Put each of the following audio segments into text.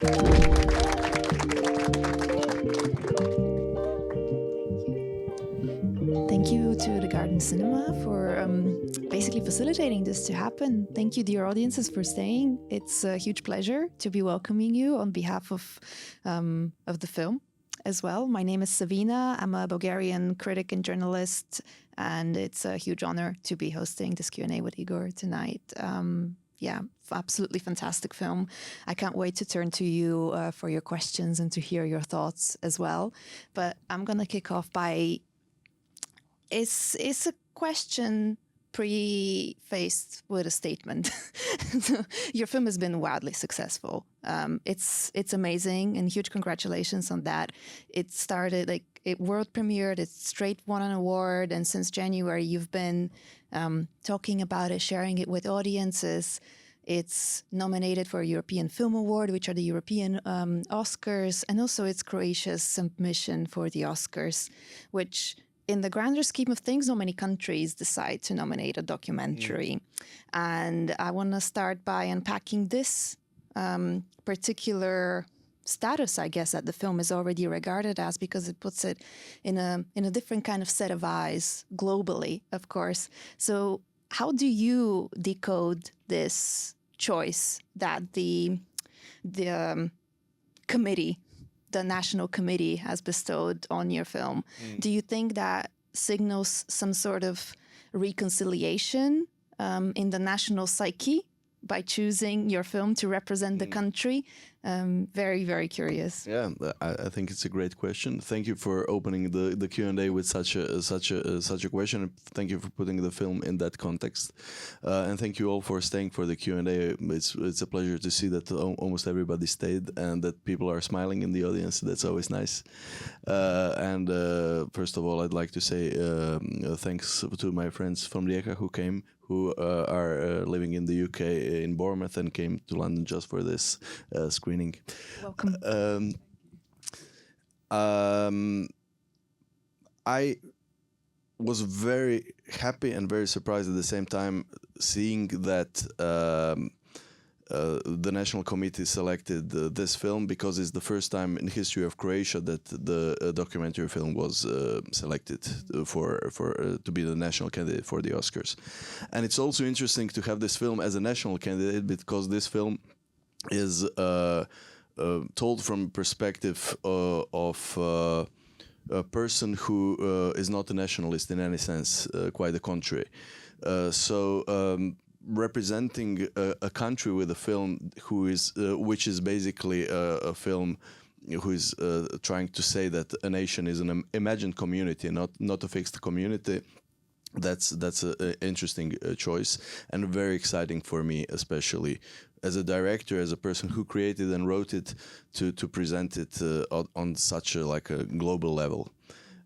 Thank you to the Garden Cinema for basically facilitating this to happen. Thank you, dear audiences, for staying. It's a huge pleasure to be welcoming you on behalf of the film as well. My name is Savina. I'm a Bulgarian critic and journalist, and it's a huge honor to be hosting this Q&A with Igor tonight. Yeah, absolutely fantastic film. I can't wait to turn to you for your questions and to hear your thoughts as well. But I'm going to kick off by, it's a question prefaced with a statement. Your film has been wildly successful. It's amazing, and huge congratulations on that. It started, it world premiered, it straight won an award, and since January you've been talking about it, sharing it with audiences. It's nominated for a European Film Award, which are the European Oscars, and also it's Croatia's submission for the Oscars, which in the grander scheme of things, not many countries decide to nominate a documentary. And I want to start by unpacking this particular status, I guess, that the film is already regarded as, because it puts it in a different kind of set of eyes globally, of course. So how do you decode this choice that the committee, the national committee, has bestowed on your film? Do you think that signals some sort of reconciliation in the national psyche by choosing your film to represent the country? Very, very curious. Yeah, I think it's a great question. Thank you for opening the Q&A with such a question. Thank you for putting the film in that context, and thank you all for staying for the Q&A. It's a pleasure to see that almost everybody stayed and that people are smiling in the audience. That's always nice. And first of all, I'd like to say thanks to my friends from Rijeka who came, who are living in the UK in Bournemouth and came to London just for this screening. Welcome. I was very happy and very surprised at the same time seeing that the National Committee selected this film, because it's the first time in the history of Croatia that the documentary film was selected to be the national candidate for the Oscars. And it's also interesting to have this film as a national candidate, because this film is told from perspective of a person who is not a nationalist in any sense, quite the contrary. Representing a country with a film which is basically a film who is trying to say that a nation is an imagined community, not a fixed community. That's an interesting choice, and very exciting for me, especially as a director, as a person who created and wrote it, to present it on such a global level.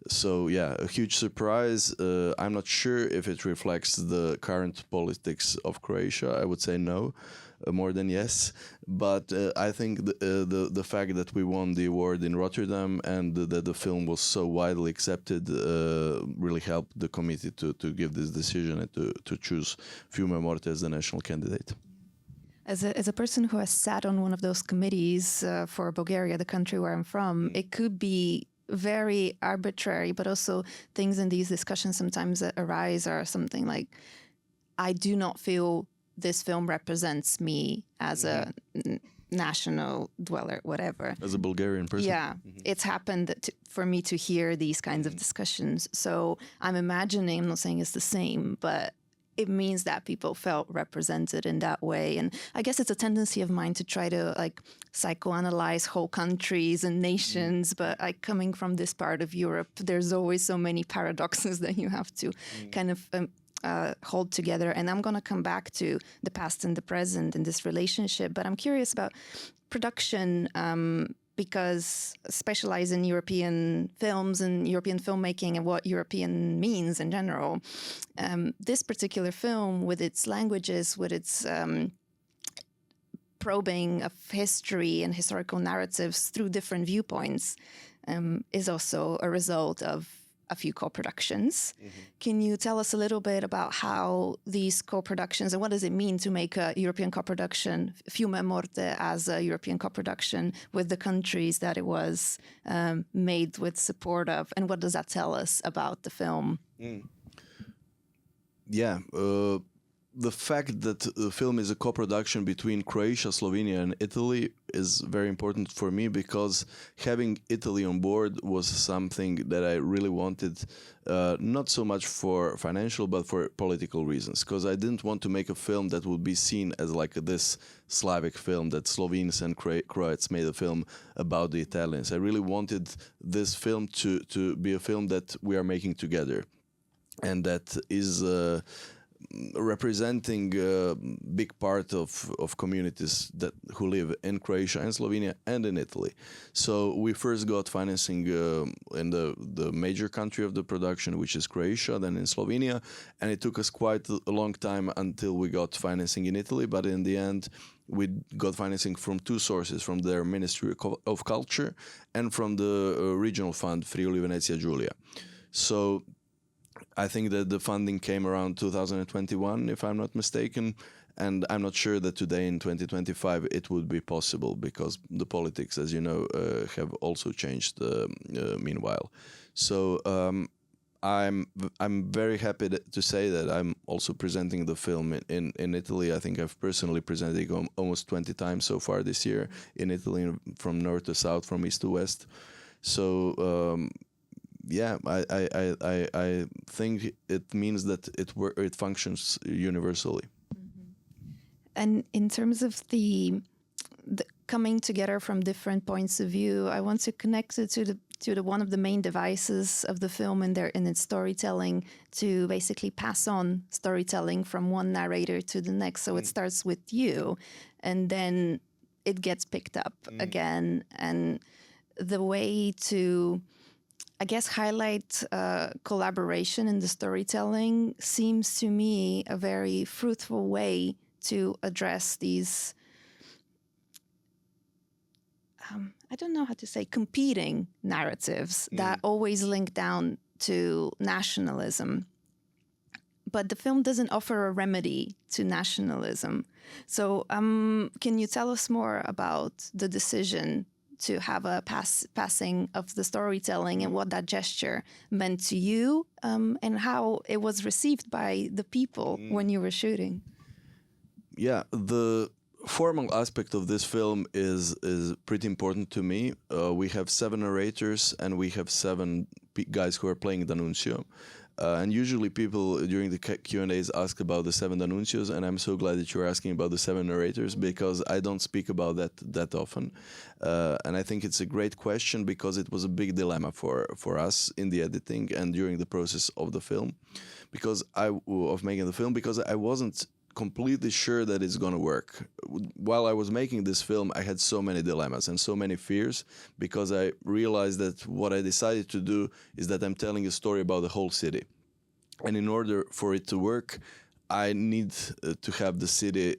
So yeah, a huge surprise. I'm not sure if it reflects the current politics of Croatia. I would say no, more than yes. But I think the fact that we won the award in Rotterdam and that the film was so widely accepted really helped the committee to give this decision and to choose Fiume Morte as the national candidate. As a person who has sat on one of those committees for Bulgaria, the country where I'm from, it could be very arbitrary, but also things in these discussions sometimes that arise are something like, I do not feel this film represents me as a national dweller, whatever. As a Bulgarian person. Yeah, it's happened for me to hear these kinds of discussions. So I'm imagining, I'm not saying it's the same, but it means that people felt represented in that way. And I guess it's a tendency of mine to try to psychoanalyze whole countries and nations, but coming from this part of Europe, there's always so many paradoxes that you have to kind of hold together. And I'm going to come back to the past and the present in this relationship, but I'm curious about production, because I specialize in European films and European filmmaking and what European means in general. This particular film, with its languages, with its probing of history and historical narratives through different viewpoints, is also a result of a few co-productions. Can you tell us a little bit about how these co-productions, and what does it mean to make a European co-production, Fiume and Morte as a European co-production with the countries that it was made with support of, and what does that tell us about the film? Yeah, the fact that the film is a co-production between Croatia, Slovenia, and Italy is very important for me, because having Italy on board was something that I really wanted, not so much for financial, but for political reasons, because I didn't want to make a film that would be seen as like this Slavic film that Slovenes and Croats made a film about the Italians. I really wanted this film to be a film that we are making together, and that is representing a big part of communities who live in Croatia and Slovenia and in Italy. So we first got financing in the major country of the production, which is Croatia, then in Slovenia, and it took us quite a long time until we got financing in Italy, but in the end we got financing from two sources, from their Ministry of Culture and from the regional fund Friuli Venezia Giulia. So I think that the funding came around 2021, if I'm not mistaken, and I'm not sure that today in 2025 it would be possible, because the politics, as you know, have also changed meanwhile. So I'm very happy to say that I'm also presenting the film in Italy. I think I've personally presented it almost 20 times so far this year in Italy, from north to south, from east to west. So yeah, I think it means that it functions universally. And in terms of the coming together from different points of view, I want to connect it to the one of the main devices of the film in its storytelling, to basically pass on storytelling from one narrator to the next. So it starts with you, and then it gets picked up again, and the way to, I guess, highlight collaboration in the storytelling seems to me a very fruitful way to address these, I don't know how to say, competing narratives that always link down to nationalism. But the film doesn't offer a remedy to nationalism. So can you tell us more about the decision to have a passing of the storytelling, and what that gesture meant to you, and how it was received by the people when you were shooting? Yeah, the formal aspect of this film is pretty important to me. We have 7 narrators, and we have 7 guys who are playing D'Annunzio. And usually people during the Q&As ask about the 7 D'Annunzios, and I'm so glad that you're asking about the 7 narrators, because I don't speak about that often. And I think it's a great question, because it was a big dilemma for us in the editing and during the process of the film, because of making the film, because I wasn't completely sure that it's going to work. While I was making this film, I had so many dilemmas and so many fears, because I realized that what I decided to do is that I'm telling a story about the whole city. And in order for it to work, I need to have the city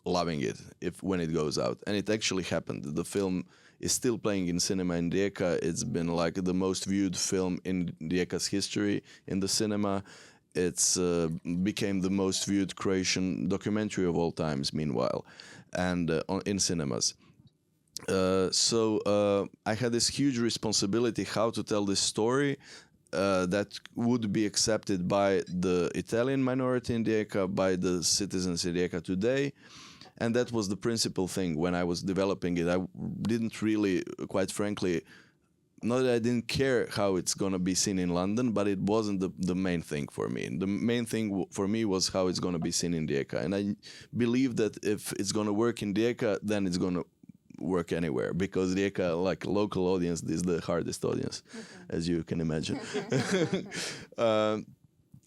loving it when it goes out. And it actually happened. The film is still playing in cinema in Rijeka. It's been like the most viewed film in Rijeka's history in the cinema. It's became the most viewed Croatian documentary of all times, meanwhile, and in cinemas. So I had this huge responsibility how to tell this story that would be accepted by the Italian minority in Rijeka, by the citizens in Rijeka today. And that was the principal thing when I was developing it. I didn't really, quite frankly, not that I didn't care how it's going to be seen in London, but it wasn't the main thing for me. The main thing for me was how it's going to be seen in Rijeka. And I believe that if it's going to work in Rijeka, then it's going to work anywhere, because Rijeka, like local audience, is the hardest audience, as you can imagine.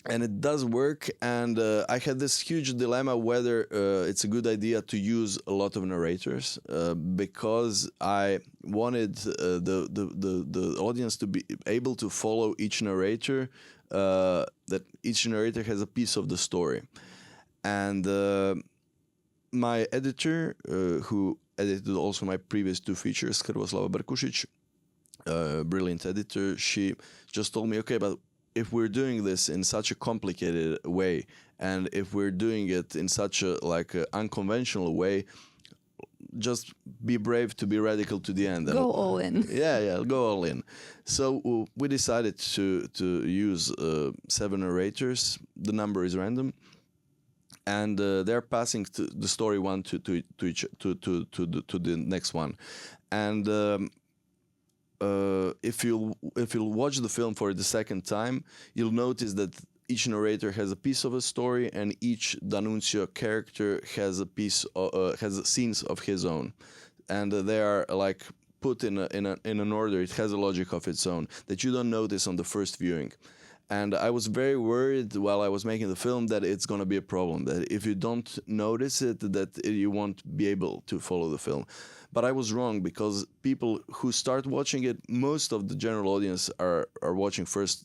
And it does work, and I had this huge dilemma whether it's a good idea to use a lot of narrators, because I wanted the audience to be able to follow each narrator, that each narrator has a piece of the story. And my editor, who edited also my previous 2 features, Hrvoslava Brkušić, brilliant editor, she just told me, okay, but if we're doing this in such a complicated way, and if we're doing it in such a unconventional way, just be brave to be radical to the end. Go all in. Yeah, go all in. So we decided to use 7 narrators. The number is random, and they're passing the story one to the next one. And if you'll watch the film for the second time, you'll notice that each narrator has a piece of a story, and each D'Annunzio character has a piece has scenes of his own, and they are like put in an order. It has a logic of its own that you don't notice on the first viewing. And I was very worried while I was making the film that it's going to be a problem, that if you don't notice it, that you won't be able to follow the film. But I was wrong, because people who start watching it, most of the general audience are watching first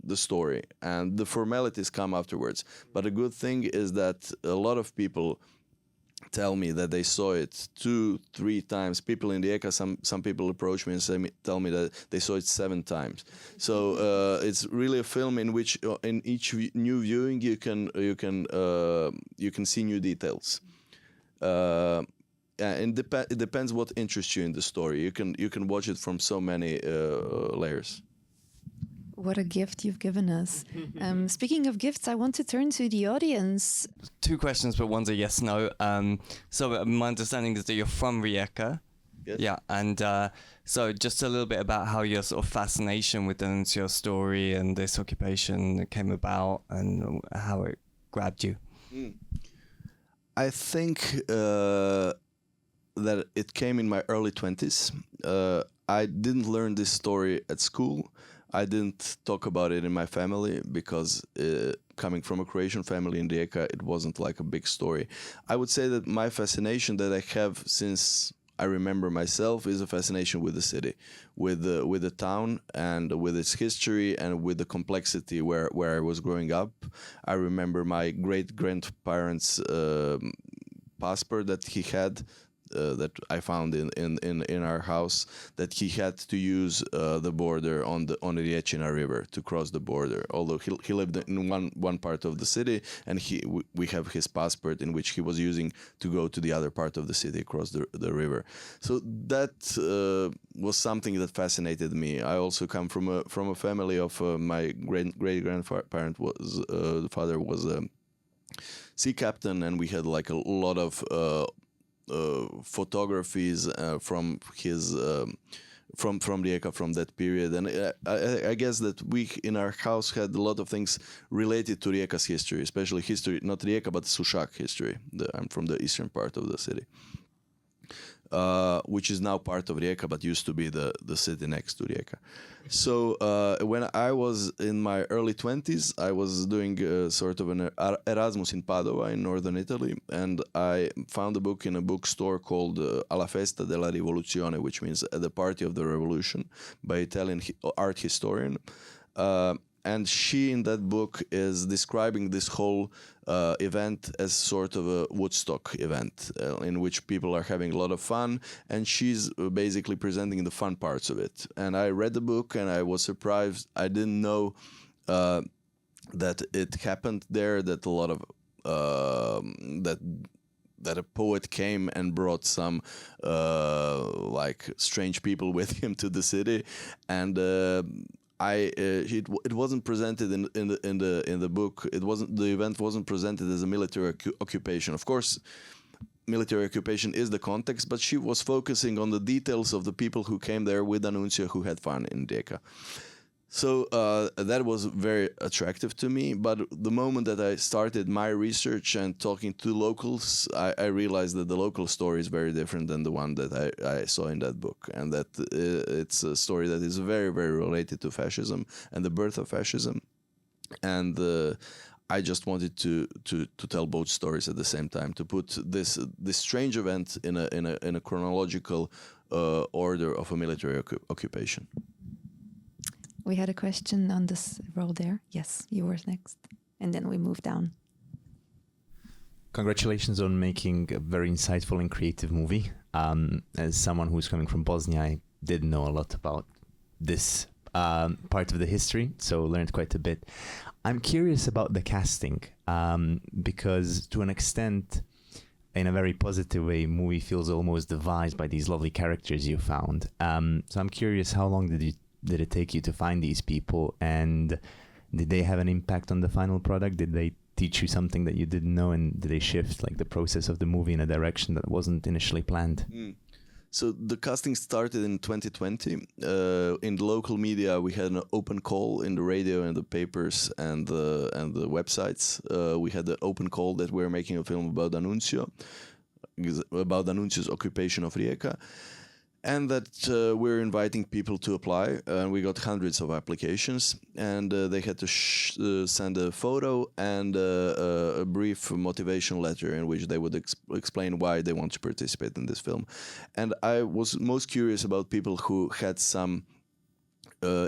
the story, and the formalities come afterwards. But a good thing is that a lot of people tell me that they saw it 2-3 times. People in the ECA, some people approach me and tell me that they saw it 7 times. So it's really a film in which in each new viewing you can see new details. And it depends what interests you in the story. You can watch it from so many layers. What a gift you've given us. Speaking of gifts, I want to turn to the audience. 2 questions, but one's a yes/no. So my understanding is that you're from Rijeka. Yes. Yeah, and so just a little bit about how your sort of fascination with D'Annunzio's story and this occupation came about, and how it grabbed you. I think that it came in my early 20s. I didn't learn this story at school. I didn't talk about it in my family, because coming from a Croatian family in Rijeka, it wasn't like a big story. I would say that my fascination that I have since I remember myself is a fascination with the city, with the town, and with its history, and with the complexity where I was growing up. I remember my great-grandparents' passport that he had, that I found in our house, that he had to use the border on the Riječina River to cross the border. Although he lived in one part of the city, and we have his passport in which he was using to go to the other part of the city across the river. So that was something that fascinated me. I also come from a family of my great grandparent was the father was a sea captain, and we had like a lot of photographies from his from Rijeka from that period, and I guess that we in our house had a lot of things related to Rijeka's history, especially history, not Rijeka but Sušak history. I'm from the eastern part of the city, which is now part of Rijeka, but used to be the city next to Rijeka. So when I was in my early 20s, I was doing sort of an Erasmus in Padova in northern Italy, and I found a book in a bookstore called Alla Festa della Rivoluzione, which means the Party of the Revolution, by Italian art historian. And she, in that book, is describing this whole event as sort of a Woodstock event in which people are having a lot of fun, and she's basically presenting the fun parts of it. And I read the book, and I was surprised. I didn't know that it happened there, that a lot of that a poet came and brought some like strange people with him to the city, and it wasn't presented in the book. The event wasn't presented as a military occupation. Of course, military occupation is the context, but she was focusing on the details of the people who came there with D'Annunzio, who had fun in Rijeka. So that was very attractive to me. But the moment that I started my research and talking to locals, I realized that the local story is very different than the one that I saw in that book, and that it's a story that is very, very related to fascism and the birth of fascism. And I just wanted to tell both stories at the same time, to put this strange event in a chronological order of a military occupation. We had a question on this row there. Yes, you were next. And then we move down. Congratulations on making a very insightful and creative movie. As someone who's coming from Bosnia, I didn't know a lot about this part of the history, so learned quite a bit. I'm curious about the casting, because to an extent, in a very positive way, movie feels almost devised by these lovely characters you found. So I'm curious, how long did it take you to find these people, and did they have an impact on the final product? Did they teach you something that you didn't know, and did they shift like the process of the movie in a direction that wasn't initially planned? So the casting started in 2020. In the local media, we had an open call in the radio and the papers and the websites. We had an open call that we're making a film about D'Annunzio's occupation of Rijeka, and that we're inviting people to apply. And we got hundreds of applications, and they had to send a photo and a brief motivation letter in which they would explain why they want to participate in this film. And I was most curious about people who had some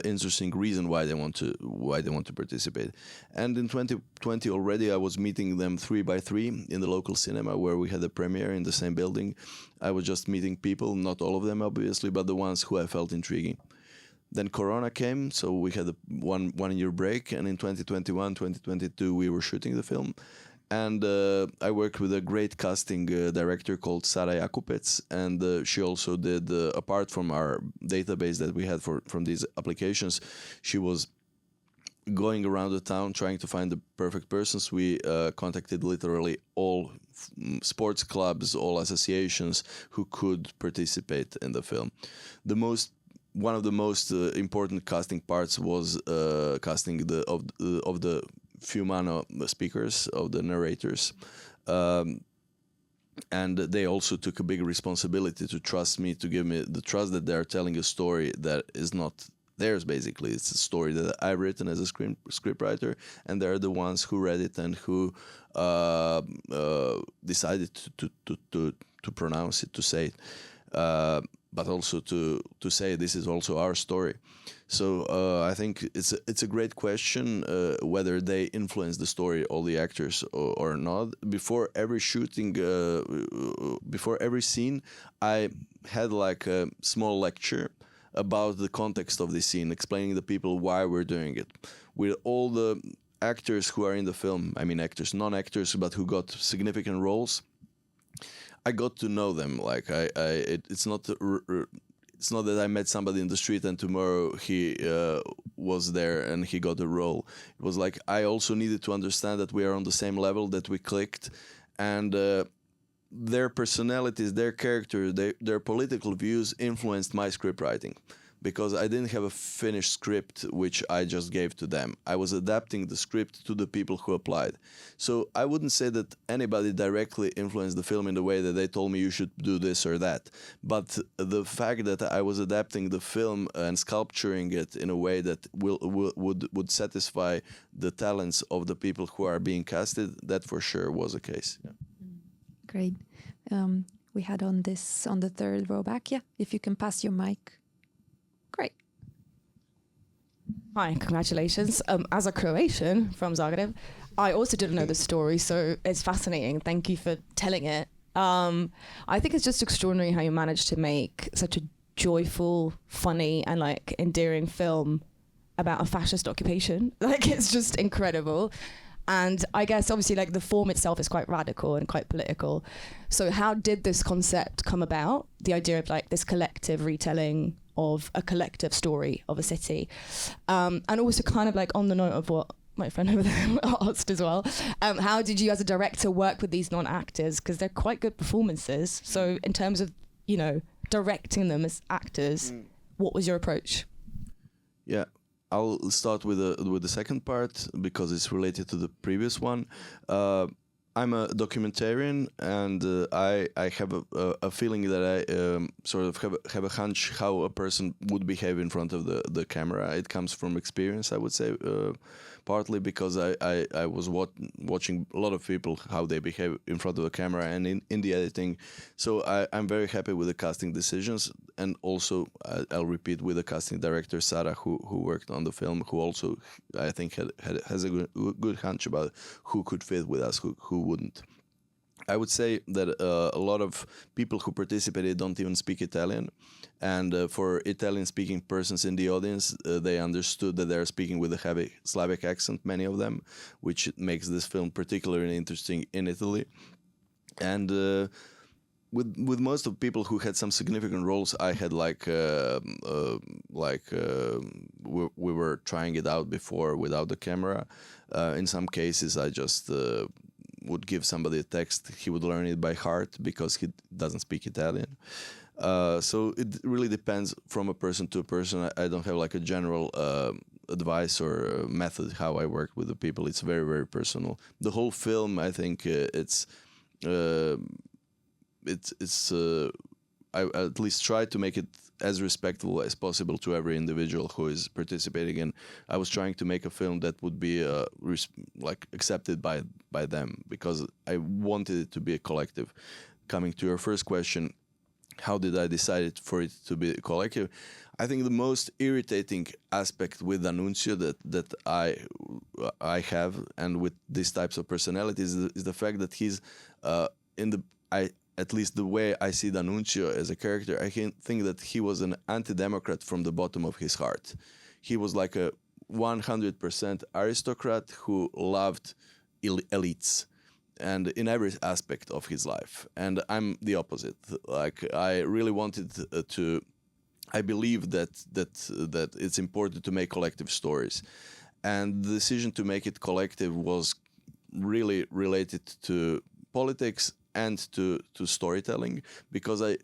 interesting reason why they want to participate. And in 2020 already, I was meeting them 3 by 3 in the local cinema where we had a premiere in the same building. I was just meeting people, not all of them obviously, but the ones who I felt intriguing. Then Corona came, so we had a one year break, and in 2021, 2022 we were shooting the film. And I worked with a great casting director called Sara Jakupec, and she also did, apart from our database that we had from these applications, she was going around the town trying to find the perfect persons. We contacted literally all sports clubs, all associations who could participate in the film. One of the most important casting parts was casting of the Fiume speakers, of the narrators, and they also took a big responsibility to trust me, to give me the trust that they are telling a story that is not theirs. Basically, it's a story that I've written as a scriptwriter, and they're the ones who read it and who decided to pronounce it, to say it, but also to say this is also our story. So I think it's a great question whether they influence the story, all the actors, or not. Before every shooting, before every scene, I had like a small lecture about the context of the scene, explaining to the people why we're doing it. With all the actors who are in the film, I mean actors, non-actors, but who got significant roles, I got to know them. Like it's not that I met somebody in the street and tomorrow he was there and he got a role. It was like I also needed to understand that we are on the same level, that we clicked, and their personalities, their character, their political views influenced my script writing. Because I didn't have a finished script which I just gave to them. I was adapting the script to the people who applied. So I wouldn't say that anybody directly influenced the film in the way that they told me you should do this or that. But the fact that I was adapting the film and sculpturing it in a way that would satisfy the talents of the people who are being casted, that for sure was the case. Yeah. Great. We had on the third row back. Yeah, if you can pass your mic. Great. Hi, congratulations. As a Croatian from Zagreb, I also didn't know the story, so it's fascinating. Thank you for telling it. I think it's just extraordinary how you managed to make such a joyful, funny, and like endearing film about a fascist occupation. Like, it's just incredible. And I guess obviously like the form itself is quite radical and quite political. So how did this concept come about? The idea of like this collective retelling of a collective story of a city. And also kind of like on the note of what my friend over there asked as well, how did you as a director work with these non-actors? Because they're quite good performances. So in terms of, you know, directing them as actors, what was your approach? Yeah. I'll start with the second part because it's related to the previous one. I'm a documentarian, and I have a feeling that I sort of have a hunch how a person would behave in front of the camera. It comes from experience, I would say, partly because I was watching a lot of people, how they behave in front of the camera and in the editing. So I'm very happy with the casting decisions, and also I'll repeat, with the casting director, Sara, who worked on the film, who also I think has a good hunch about who could fit with us, who wouldn't. I would say that a lot of people who participated don't even speak Italian. And for Italian-speaking persons in the audience, they understood that they're speaking with a heavy Slavic accent, many of them, which makes this film particularly interesting in Italy. And with most of people who had some significant roles, I had we were trying it out before without the camera. In some cases, I just would give somebody a text. He would learn it by heart because he doesn't speak Italian. So it really depends from a person to a person. I don't have like a general advice or method how I work with the people. It's very, very personal. The whole film, I think, I at least try to make it as respectful as possible to every individual who is participating. And I was trying to make a film that would be accepted by them, because I wanted it to be a collective. Coming to your first question, how did I decide for it to be a collective? I think the most irritating aspect with D'Annunzio that I have, and with these types of personalities, is the fact that he's at least the way I see D'Annunzio as a character, I think that he was an anti-democrat from the bottom of his heart. He was like a 100% aristocrat who loved elites, and in every aspect of his life. And I'm the opposite. Like, I really wanted to. I believe that it's important to make collective stories, and the decision to make it collective was really related to politics and to storytelling, because I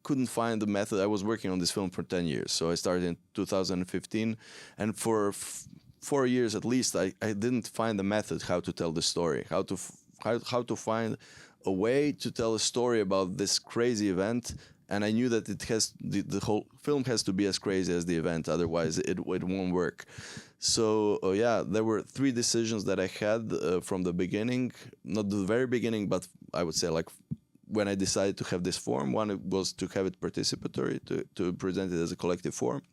couldn't find the method. I was working on this film for 10 years. So I started in 2015, and for 4 years at least, I didn't find the method how to tell the story, how to find a way to tell a story about this crazy event. And I knew that the whole film has to be as crazy as the event, otherwise it won't work. So there were 3 decisions that I had from the beginning, not the very beginning, but I would say like when I decided to have this form. One was to have it participatory, to present it as a collective form.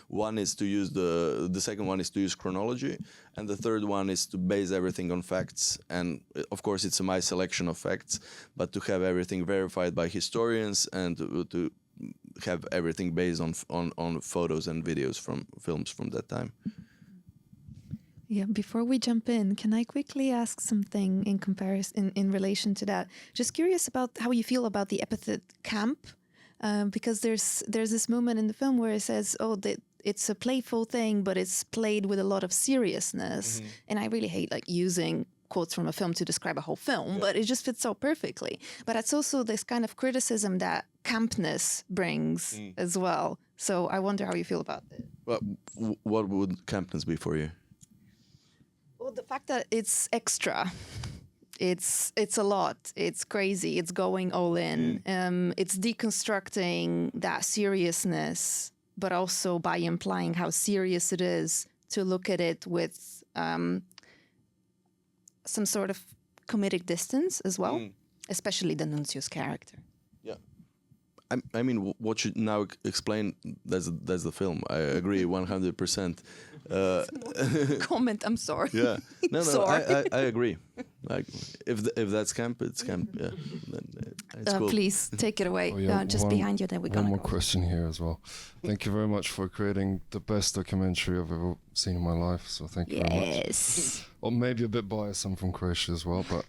One is to use the second one is to use chronology, and the third one is to base everything on facts. And of course, it's my selection of facts, but to have everything verified by historians and to have everything based on photos and videos from films from that time. Yeah, before we jump in, can I quickly ask something in comparison, in relation to that? Just curious about how you feel about the epithet camp. Because there's this moment in the film where it says, it's a playful thing, but it's played with a lot of seriousness. Mm-hmm. And I really hate like using quotes from a film to describe a whole film, but it just fits so perfectly. But it's also this kind of criticism that campness brings as well. So I wonder how you feel about it. Well, what would campness be for you? Well, the fact that it's extra. It's a lot. It's crazy. It's going all in. It's deconstructing that seriousness, but also by implying how serious it is to look at it with some sort of comedic distance as well, especially D'Annunzio's character. Yeah, I mean, what you now explain, that's the film. I agree 100%. Comment. I'm sorry. Yeah, no, sorry. I agree. Like, if that's camp, it's camp. Yeah, it's cool. Please take it away. Just behind you. Then we're one more question here as well. Thank you very much for creating the best documentary I've ever seen in my life. So thank you very much. Yes. Or maybe a bit biased. I'm from Croatia as well, but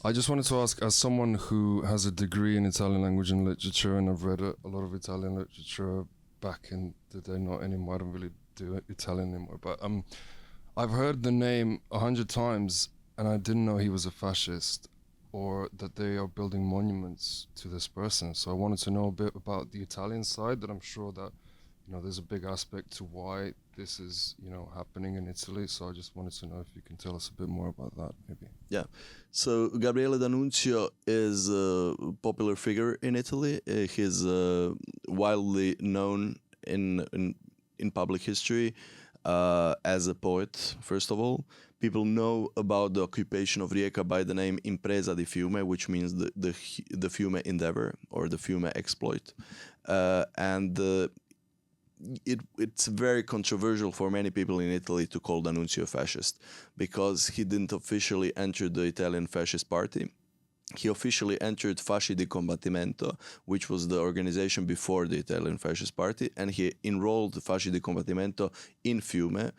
I just wanted to ask, as someone who has a degree in Italian language and literature, and I've read a lot of Italian literature back in the day, not anymore. I don't really do Italian anymore, but I've heard the name 100 times, and I didn't know he was a fascist, or that they are building monuments to this person. So I wanted to know a bit about the Italian side, that I'm sure that, there's a big aspect to why this is, happening in Italy. So I just wanted to know if you can tell us a bit more about that, maybe. Yeah. So Gabriele D'Annunzio is a popular figure in Italy. He's widely known in public history as a poet, first of all. People know about the occupation of Rijeka by the name Impresa di Fiume, which means the Fiume endeavor or the Fiume exploit. And it's very controversial for many people in Italy to call D'Annunzio a fascist, because he didn't officially enter the Italian fascist party. He officially entered Fasci di Combattimento, which was the organization before the Italian Fascist Party, and he enrolled Fasci di Combattimento in Fiume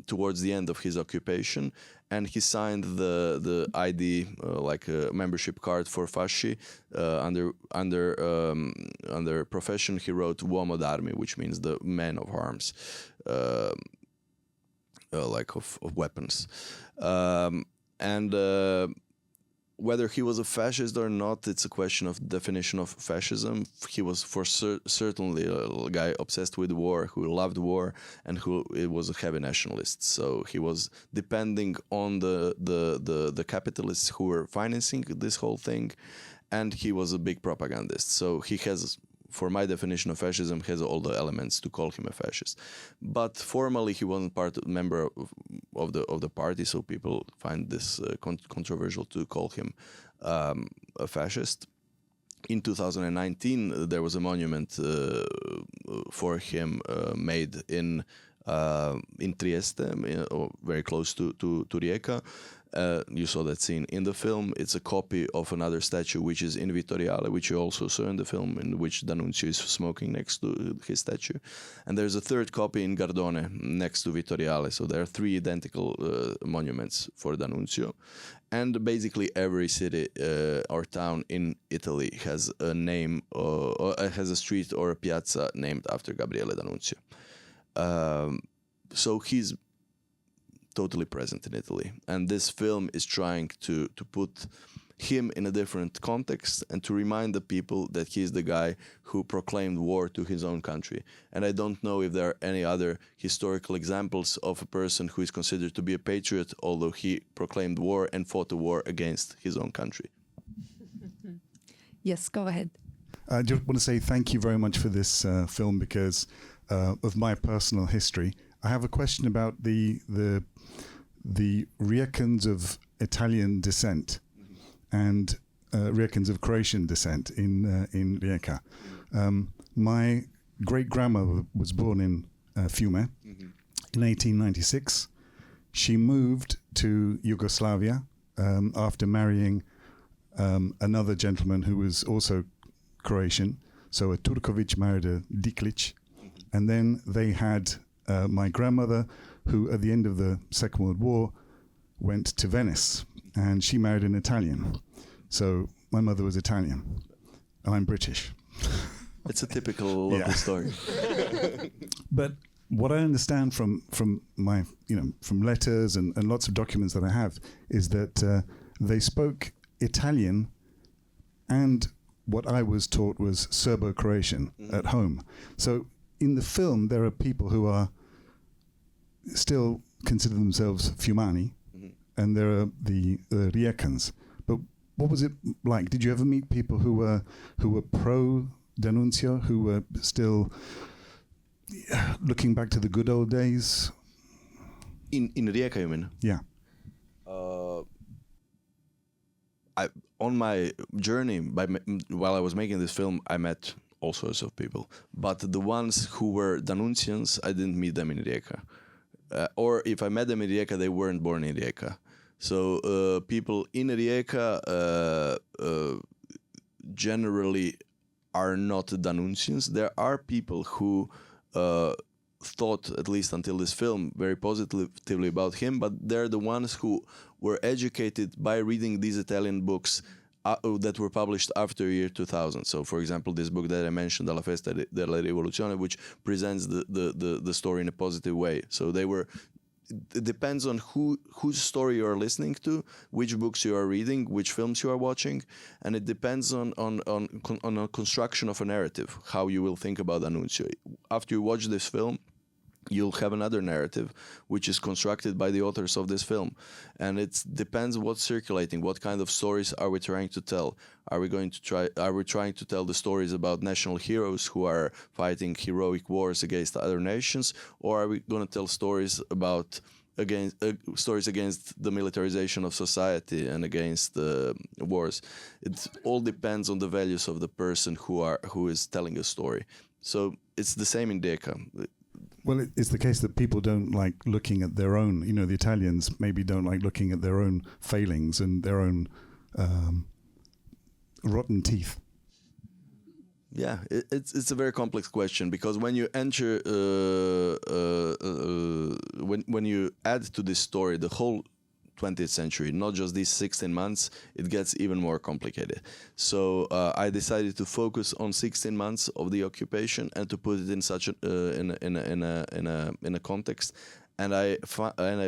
towards the end of his occupation, and he signed the ID, like a membership card for Fasci. Under profession, he wrote Uomo d'armi, which means the man of arms, like of weapons. And whether he was a fascist or not, it's a question of definition of fascism. He was certainly a guy obsessed with war, who loved war, and who was a heavy nationalist. So he was depending on the capitalists who were financing this whole thing, and he was a big propagandist. So he has, for my definition of fascism, has all the elements to call him a fascist. But formally, he wasn't member of the party, so people find this controversial to call him a fascist. In 2019, there was a monument for him made in Trieste, very close to Rijeka. You saw that scene in the film. It's a copy of another statue which is in Vittoriale, which you also saw in the film, in which D'Annunzio is smoking next to his statue. And there's a third copy in Gardone next to Vittoriale. So there are three identical monuments for D'Annunzio. And basically every city or town in Italy has a name, or has a street or a piazza named after Gabriele D'Annunzio. So he's totally present in Italy, and this film is trying to put him in a different context and to remind the people that he's the guy who proclaimed war to his own country. And I don't know if there are any other historical examples of a person who is considered to be a patriot, although he proclaimed war and fought a war against his own country. Yes, go ahead. I just want to say thank you very much for this film, because of my personal history. I have a question about the Rijekans of Italian descent and Rijekans of Croatian descent in Rijeka. My great-grandmother was born in Fiume in 1896. She moved to Yugoslavia after marrying another gentleman who was also Croatian. So a Turkovic married a Diklic, and then they had my grandmother, who at the end of the Second World War went to Venice, and she married an Italian. So my mother was Italian, and I'm British. It's a typical local story. But what I understand from my, from letters and lots of documents that I have, is that they spoke Italian and what I was taught was Serbo-Croatian at home. So in the film, there are people who are still consider themselves Fiumani, and there are the Rijekans. But what was it like? Did you ever meet people who were pro D'Annunzio, who were still looking back to the good old days? In Rijeka, you mean? Yeah. On my journey, while I was making this film, I met all sorts of people. But the ones who were D'Annunzians, I didn't meet them in Rijeka. Or if I met them in Rijeka, they weren't born in Rijeka. So people in Rijeka generally are not D'Annunzians. There are people who thought, at least until this film, very positively about him, but they're the ones who were educated by reading these Italian books that were published after year 2000. So, for example, this book that I mentioned, Alla Festa della Rivoluzione, which presents the story in a positive way. So they were. It depends on whose story you are listening to, which books you are reading, which films you are watching, and it depends on a construction of a narrative, how you will think about D'Annunzio. After you watch this film, you'll have another narrative which is constructed by the authors of this film, and it depends what's circulating, what kind of stories are we trying to tell. Are we trying to tell the stories about national heroes who are fighting heroic wars against other nations, or are we going to tell stories about against stories against the militarization of society and against wars. It all depends on the values of the person who is telling a story. So it's the same in Deka. Well, it's the case that people don't like looking at their own, the Italians maybe don't like looking at their own failings and their own rotten teeth. Yeah, it's a very complex question, because when you enter, when you add to this story the whole 20th century, not just these 16 months, it gets even more complicated. So I decided to focus on 16 months of the occupation and to put it in such in a context, and I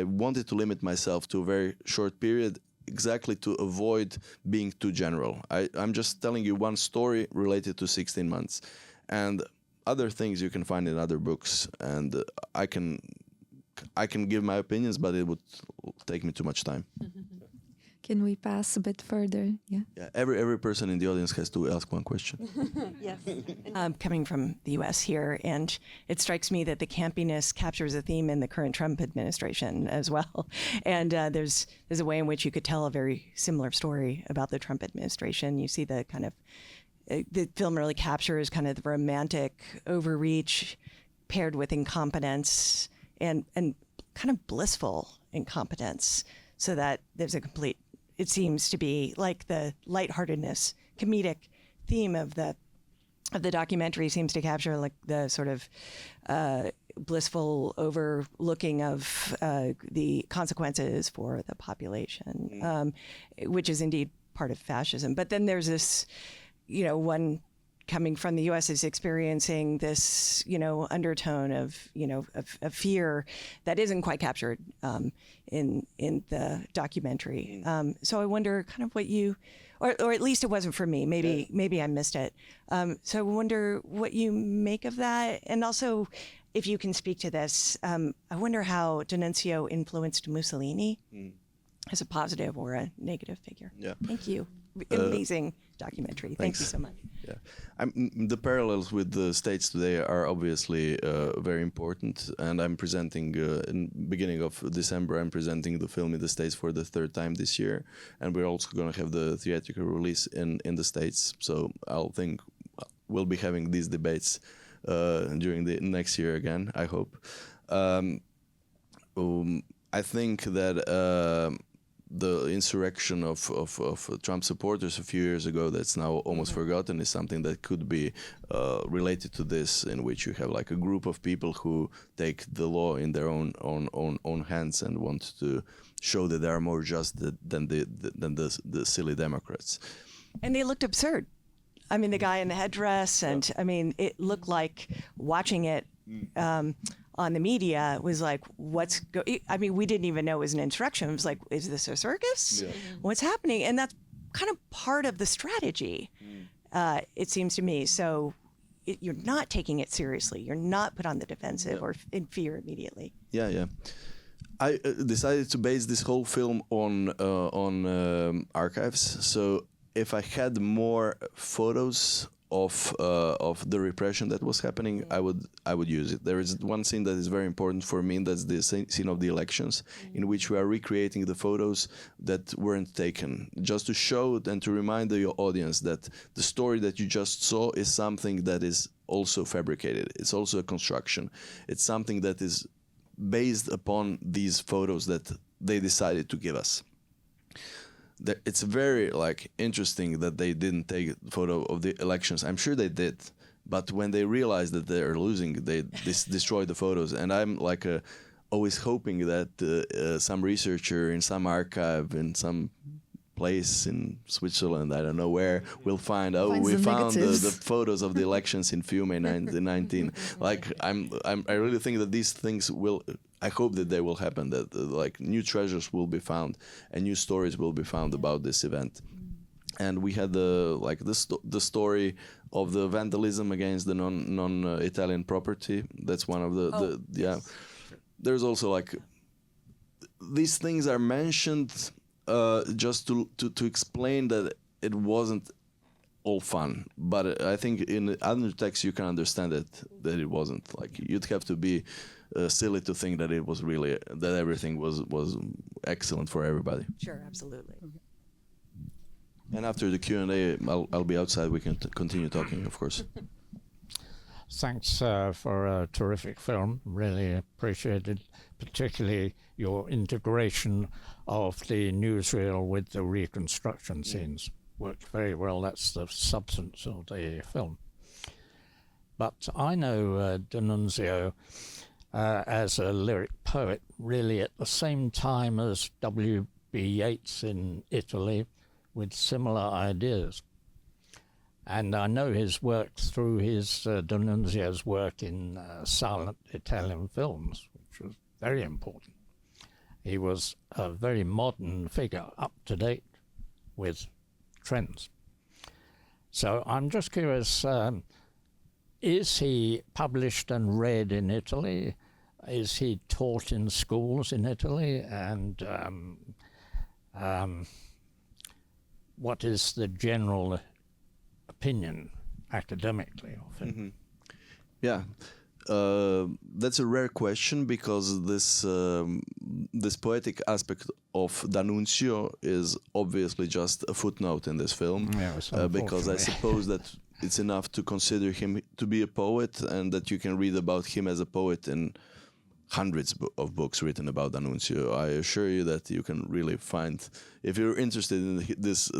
wanted to limit myself to a very short period, exactly to avoid being too general. I'm just telling you one story related to 16 months, and other things you can find in other books, and I can give my opinions, but it would take me too much time. Can we pass a bit further? Yeah. Yeah, every person in the audience has to ask one question. Yes. Coming from the U.S. here, and it strikes me that the campiness captures a theme in the current Trump administration as well. And there's a way in which you could tell a very similar story about the Trump administration. You see the kind of the film really captures kind of the romantic overreach paired with incompetence and kind of blissful incompetence, so that there's a complete. It seems to be like the lightheartedness, comedic theme of the documentary seems to capture like the sort of blissful overlooking of the consequences for the population, which is indeed part of fascism. But then there's this, one coming from the U.S. is experiencing this, undertone of fear that isn't quite captured in the documentary. So I wonder kind of what you, or at least it wasn't for me. Maybe I missed it. So I wonder what you make of that, and also if you can speak to this. I wonder how D'Annunzio influenced Mussolini as a positive or a negative figure. Yeah. Thank you. Amazing documentary. Thank you so much. Yeah, the parallels with the States today are obviously very important, and I'm presenting in beginning of December. I'm presenting the film in the States for the third time this year, and we're also going to have the theatrical release in the States. So I'll think we'll be having these debates during the next year again, I hope. I think that the insurrection of Trump supporters a few years ago that's now almost forgotten is something that could be related to this, in which you have like a group of people who take the law in their own hands and want to show that they are more just than the silly Democrats. And they looked absurd. I mean, the guy in the headdress, and I mean, it looked like watching it on the media was like, I mean, we didn't even know it was an insurrection. It was like, is this a circus? Yeah. What's happening? And that's kind of part of the strategy, it seems to me. So you're not taking it seriously. You're not put on the defensive or in fear immediately. Yeah. I decided to base this whole film on archives. So if I had more photos of the repression that was happening, I would use it. There is one scene that is very important for me, and that's the scene of the elections, in which we are recreating the photos that weren't taken, just to show and to remind the audience that the story that you just saw is something that is also fabricated. It's also a construction. It's something that is based upon these photos that they decided to give us. It's very interesting that they didn't take a photo of the elections. I'm sure they did, but when they realized that they are losing, they destroyed the photos. And I'm always hoping that some researcher in some archive in some place in Switzerland, I don't know where, will find we found the photos of the elections in Fiume 1919. I really think that these things will. I hope that they will happen. That new treasures will be found and new stories will be found about this event. And we had the story of the vandalism against the non-Italian property. That's one of the yeah. There's also these things are mentioned just to explain that it wasn't all fun. But I think in other texts you can understand that it wasn't. Like, you'd have to be silly to think that it was really, that everything was excellent for everybody. Sure, absolutely. And after the Q&A, I'll be outside. We can continue talking, of course. Thanks for a terrific film. Really appreciated, particularly your integration of the newsreel with the reconstruction scenes. Worked very well. That's the substance of the film. But I know D'Annunzio as a lyric poet really at the same time as W.B. Yeats in Italy, with similar ideas. And I know his work through his D'Annunzio's work in silent Italian films, which was very important. He was a very modern figure, up to date with trends. So I'm just curious, is he published and read in Italy? Is he taught in schools in Italy? And what is the general opinion academically of him? Mm-hmm. Yeah, that's a rare question, because this poetic aspect of D'Annunzio is obviously just a footnote in this film, because I suppose that it's enough to consider him to be a poet, and that you can read about him as a poet in hundreds of books written about D'Annunzio. I assure you that you can really find, if you're interested in this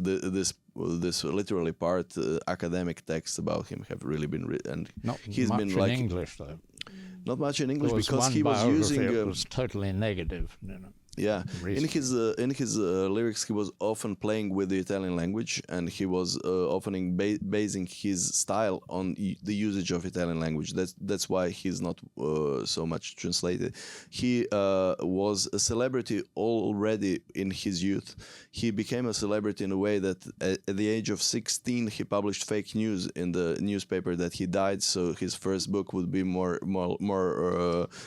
literally part, academic texts about him have really been written. And not he's much been in like English, though. Not much in English, There was because one he was using. biography that was totally negative. Yeah, in his lyrics, he was often playing with the Italian language, and he was often basing his style on the usage of Italian language. That's why he's not so much translated. He was a celebrity already in his youth. He became a celebrity in a way that at the age of 16 he published fake news in the newspaper that he died. So his first book would be more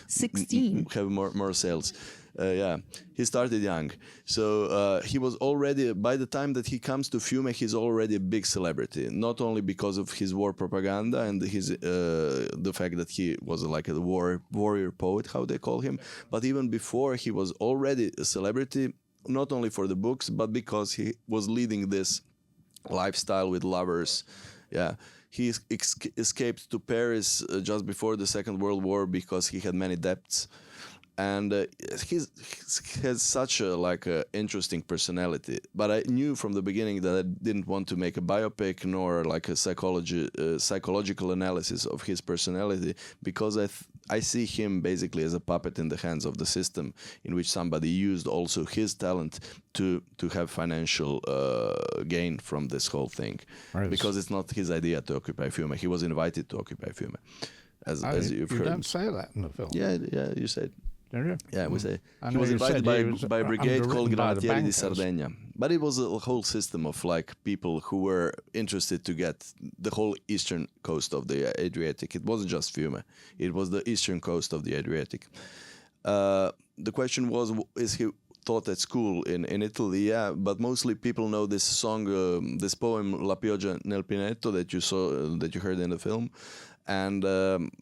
16 have more sales. Yeah, he started young. So he was already, by the time that he comes to Fiume, he's already a big celebrity. Not only because of his war propaganda and his the fact that he was like a warrior poet, how they call him, but even before, he was already a celebrity, not only for the books, but because he was leading this lifestyle with lovers. Yeah. He escaped to Paris just before the Second World War because he had many debts. And he has such a interesting personality. But I knew from the beginning that I didn't want to make a biopic nor like a psychological analysis of his personality, because I see him basically as a puppet in the hands of the system, in which somebody used also his talent to have financial gain from this whole thing. Right. Because it's not his idea to occupy Fiume. He was invited to occupy Fiume. As you've heard. You don't say that in the film. Yeah, you said. Yeah, we say. And he was invited by a brigade called Granatieri di bankers. Sardegna. But it was a whole system of like people who were interested to get the whole eastern coast of the Adriatic. It wasn't just Fiume. It was the eastern coast of the Adriatic. The question was, is he taught at school in Italy? Yeah, but mostly people know this song, this poem La pioggia nel pinetto that you heard in the film. And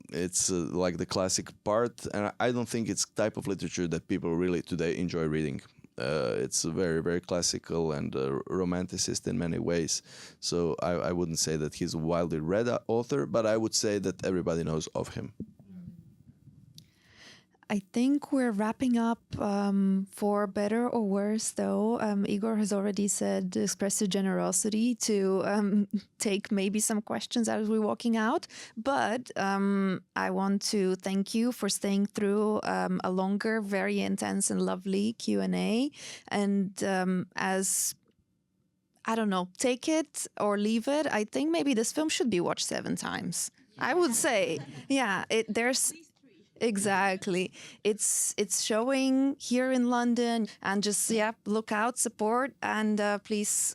it's like the classic part, and I don't think it's type of literature that people really today enjoy reading. It's very, very classical and romanticist in many ways. So I wouldn't say that he's a widely read author, but I would say that everybody knows of him. I think we're wrapping up. For better or worse, though, Igor has already expressed a generosity to take maybe some questions as we're walking out. But I want to thank you for staying through a longer, very intense and lovely Q&A. And as, I don't know, take it or leave it, I think maybe this film should be watched 7 times. I would say, yeah, there's... Exactly. It's showing here in London, and just, look out, support, and please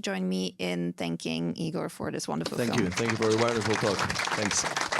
join me in thanking Igor for this wonderful film. Thank you for a wonderful talk. Thanks.